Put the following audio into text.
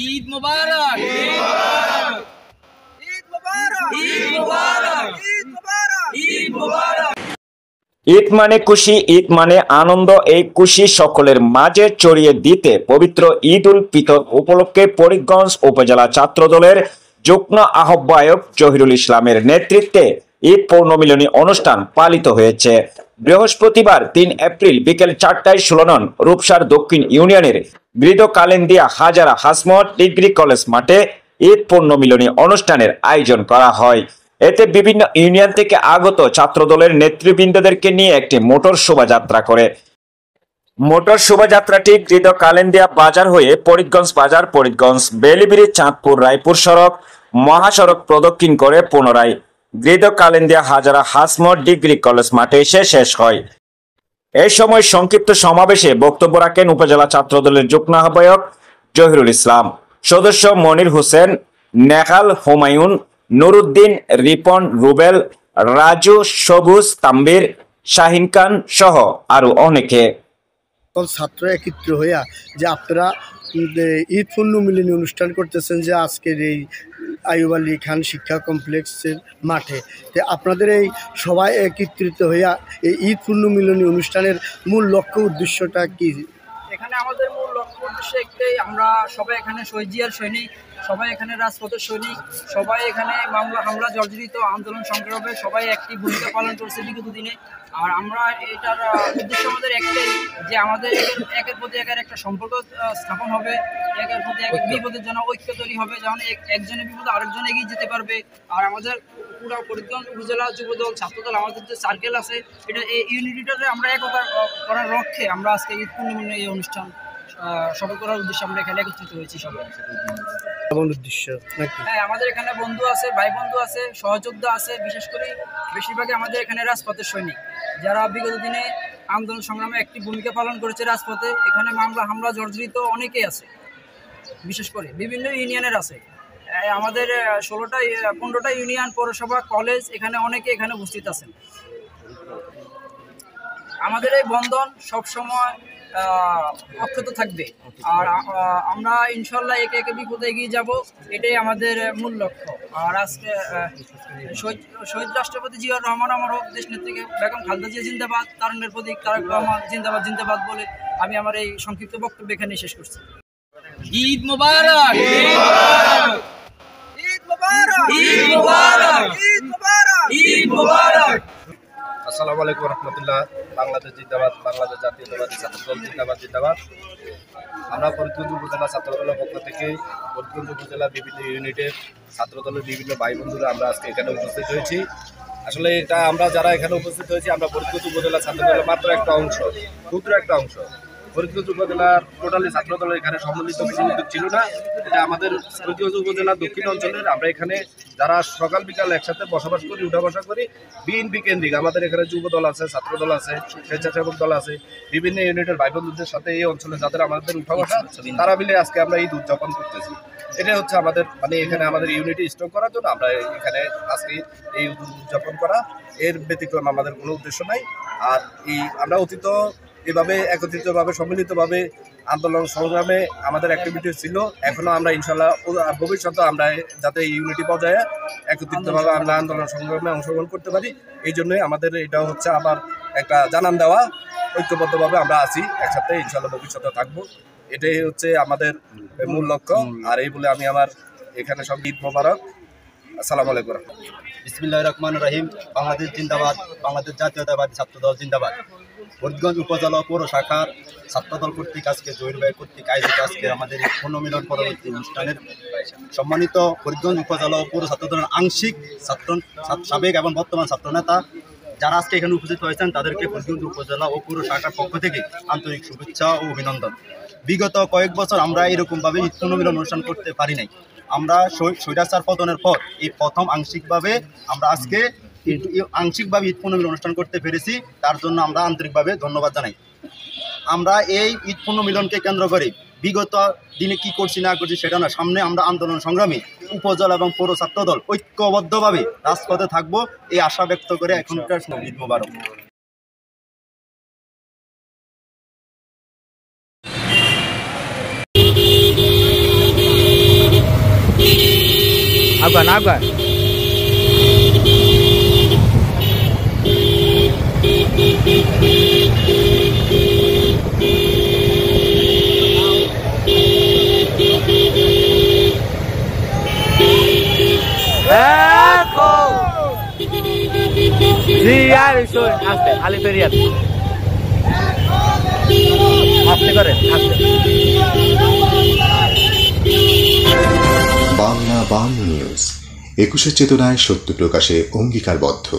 ঈদ মুবারক, ঈদ মুবারক, ঈদ মুবারক, ঈদ মুবারক, ঈদ মুবারক, ঈদ মুবারক। ঈদ মানে খুশি, ঈদ মানে আনন্দ। এই খুশি সকলের মাঝে ছড়িয়ে দিতে পবিত্র ঈদ উল ফিতর উপলক্ষে ফরিদগঞ্জ উপজেলা ছাত্রদলের যুগ্ম আহ্বায়ক জহিরুল ইসলামের নেতৃত্বে ঈদ পূর্ণমিলনী অনুষ্ঠান পালিত হয়েছে। বৃহস্পতিবার ৩ এপ্রিল বিকেল ৪টায় ১৬ নং রূপসার দক্ষিণ ইউনিয়নের গৃহকালেন্দিয়া হাজারা হাসমত ডিগ্রি কলেজ মাঠে ঈদ পূর্ণমিলনী অনুষ্ঠানের আয়োজন করা হয়। এতে বিভিন্ন ইউনিয়ন থেকে আগত ছাত্রদলের নেতৃবৃন্দদেরকে নিয়ে একটি মোটর শোভাযাত্রা করে। মোটর শোভাযাত্রাটি গৃহকালেন্দিয়া বাজার হয়ে ফরিদগঞ্জ বাজার, ফরিদগঞ্জ বেলিবিরি চাঁদপুর রায়পুর সড়ক মহাসড়ক প্রদক্ষিণ করে পুনরায় গৃহকালেন্দিয়া হাজারা হাসমত ডিগ্রি কলেজ মাঠে এসে শেষ হয়। এই সময় সংক্ষিপ্ত সমাবেশে বক্তব্য রাখেন উপজেলা ছাত্রদলের যুগ্ম আহ্বায়ক জহিরুল ইসলাম, সদস্য মনির হোসেন, নেহাল, হুমায়ুন, নুরুদ্দিন, রিপন, রুবেল, রাজু, সবুজ, তাম্বির, শাহিন খান সহ আরো অনেকে। ছাত্র একত্র হইয়া যে আপনারা ঈদ পূর্ণমিলনী অনুষ্ঠান করতেছেন যে আজকের এই আইয়ুব আলী খান শিক্ষা কমপ্লেক্সের মাঠে, তো আপনাদের এই সবাই একত্রিত হইয়া এই ঈদ পূর্ণমিলনী অনুষ্ঠানের মূল লক্ষ্য উদ্দেশ্যটা কি? এখানে আমাদের মূল লক্ষ্য উদ্দেশ্য একটাই, আমরা সবাই এখানে শহীদ জিয়ার সৈনিক, সবাই এখানে রাজপথের সৈনিক, সবাই এখানে মামলা হামলা জর্জরিত আন্দোলন সংগ্রামে সবাই একটি ভূমিকা পালন করছে বিগত দিনে। আর আমরা এটার উদ্দেশ্য আমাদের একটাই, যে আমাদের একের প্রতি একের একটা সম্পর্ক স্থাপন হবে, একের প্রতি এক বিপদের জন্য ঐক্য তৈরি হবে, যেমন একজনের বিপদে আরেকজন এগিয়ে যেতে পারবে। আর আমাদের পুরো ফরিদগঞ্জ উপজেলা যুবদল ছাত্রদল আমাদের যে সার্কেল আছে, এটা এই ইউনিটিটারে আমরা একতা করার লক্ষ্যে আমরা আজকে ঈদ পূর্ণমিলনী এই অনুষ্ঠান সফল করার উদ্দেশ্যে আমরা এখানে একত্রিত হয়েছি সবাই। উদ্দেশ্য হ্যাঁ, আমাদের এখানে বন্ধু আছে, ভাই বন্ধু আছে, সহযোদ্ধা আছে, বিশেষ করে বেশিরভাগই আমাদের এখানে রাজপথের সৈনিক, যারা বিগত দিনে আন্দোলন সংগ্রামে একটি ভূমিকা পালন করেছে রাজপথে। এখানে মামলা হামলা জর্জরিত অনেকেই আছে, বিশেষ করে বিভিন্ন ইউনিয়নের আছে। আমাদের 15টা ইউনিয়ন, পৌরসভা, কলেজ, এখানে অনেকে এখানে উপস্থিত আছেন। আমাদের এই বন্ধন সবসময় অক্ষত থাকবে, আর আমরা ইনশাল্লাহ একে একে বিপদে এগিয়ে যাব, এটাই আমাদের মূল লক্ষ্য। আর আজকে শহীদ রাষ্ট্রপতি জিয়াউর রহমান আমার হোক, দেশ নেত্রী বেগম খালেদা জিয়া জিন্দাবাদ, তারুণ্যের প্রতীক তারেক রহমান জিন্দাবাদ জিন্দাবাদ বলে আমি আমার এই সংক্ষিপ্ত বক্তব্য এখানে শেষ করছি। ঈদ মুবারক, ঈদ মুবারক, ঈদ মুবারক, ঈদ মুবারক, ঈদ মুবারক, ঈদ মুবারক। আসসালামু আলাইকুম রহমতুল্লাহ। বাংলাদেশ জিন্দাবাদ, বাংলাদেশ জাতীয়তাবাদী ছাত্রদল জিন্দাবাদ জিন্দাবাদ। আমরা ফরিদগঞ্জ উপজেলা ছাত্রদলের পক্ষ থেকে ফরিদগঞ্জ উপজেলার বিভিন্ন ইউনিটের ছাত্রদলের বিভিন্ন ভাই বন্ধুরা আমরা আজকে এখানে উপস্থিত হয়েছি। আসলে এটা আমরা যারা এখানে উপস্থিত হয়েছি, আমরা ফরিদগঞ্জ উপজেলা ছাত্রদলের মাত্র একটা অংশ, ক্ষুদ্র একটা অংশ। ফরিদগঞ্জ উপজেলার টোটালি ছাত্রদলের এখানে সম্মিলিত কোনো উদ্যোগ ছিল না। এটা আমাদের ফরিদগঞ্জ উপজেলার দক্ষিণ অঞ্চলের, আমরা এখানে যারা সকাল বিকাল একসাথে বসবাস করি, উঠা বসা করি, বিএনপি কেন্দ্রিক আমাদের এখানে যুব দল আছে, ছাত্রদল আছে, স্বেচ্ছাসেবক দল আছে, বিভিন্ন ইউনিটের ভাই বন্ধুদের সাথে এই অঞ্চলে যাদের আমাদের উঠা বসা, তারা মিলে আজকে আমরা ঈদ উদযাপন করতেছি। এটা হচ্ছে আমাদের এখানে আমাদের ইউনিটি স্ট্রং করার জন্য আমরা এখানে আজকে এই উদযাপন করা, এর ব্যতিক্রম আমাদের কোনো উদ্দেশ্য নাই। আর আমরা অতীত এভাবে একত্রিতভাবে সম্মিলিতভাবে আন্দোলন সংগ্রামে আমাদের অ্যাক্টিভিটি ছিল, এখনও আমরা ইনশাল্লাহ ভবিষ্যতে আমরা যাতে ইউনিটি বজায় একত্রিতভাবে আমরা আন্দোলন সংগ্রামে অংশগ্রহণ করতে পারি, এই জন্যই আমাদের এটা হচ্ছে আবার একটা জানান দেওয়া, ঐক্যবদ্ধভাবে আমরা আছি একসাথে, ইনশাল্লাহ ভবিষ্যতে থাকবো, এটাই হচ্ছে আমাদের মূল লক্ষ্য। আর এই বলে আমি আমার এখানে সব ঈদ মোবারক। আসসালামু আলাইকুম। বিসমিল্লাহির রহমানির রহিম। বাংলাদেশ জিন্দাবাদ, বাংলাদেশ জাতীয়তাবাদী ছাত্রদল জিন্দাবাদ। ফরিদগঞ্জ উপজেলা পৌর শাখার ছাত্রদল কর্তৃক আজকে জহির ভাই কর্তৃক আয়োজিত আজকে আমাদের পুনর্মিলন পরবর্তী অনুষ্ঠানের সম্মানিত ফরিদগঞ্জ উপজেলা পৌর ছাত্রদলের আংশিক সাবেক এবং বর্তমান ছাত্রনেতা যারা আজকে এখানে উপস্থিত হয়েছেন, তাদেরকে ফরিদগঞ্জ উপজেলা ও পৌর শাখার পক্ষ থেকে আন্তরিক শুভেচ্ছা ও অভিনন্দন। বিগত কয়েক বছর আমরা এরকমভাবে ঈদ পুনর্মিলন অনুষ্ঠান করতে পারি নাই। আমরা স্বৈরাচার পতনের পর এই প্রথম আংশিকভাবে আমরা আজকে আংশিকভাবে ঈদ পুনর্মিলন অনুষ্ঠান করতে পেরেছি, তার জন্য আমরা আন্তরিকভাবে ধন্যবাদ জানাই। আমরা এই ঈদ পুনর্মিলনকে কেন্দ্র করে বিগত দিনে কি করছি না করছি সেটা না, সামনে আমরা আন্দোলন সংগ্রামী উপজেলা এবং পৌর ছাত্রদল ঐক্যবদ্ধভাবে রাজপথে থাকবো, এই আশা ব্যক্ত করে এখনকার ঈদ মোবারক। আগান আগান আস্তে খালি ফেরিয়াত আস্তে করেন আস্তে বাংলা নিউজ 21 চেতনায় সত্য প্রকাশে অঙ্গীকারবদ্ধ।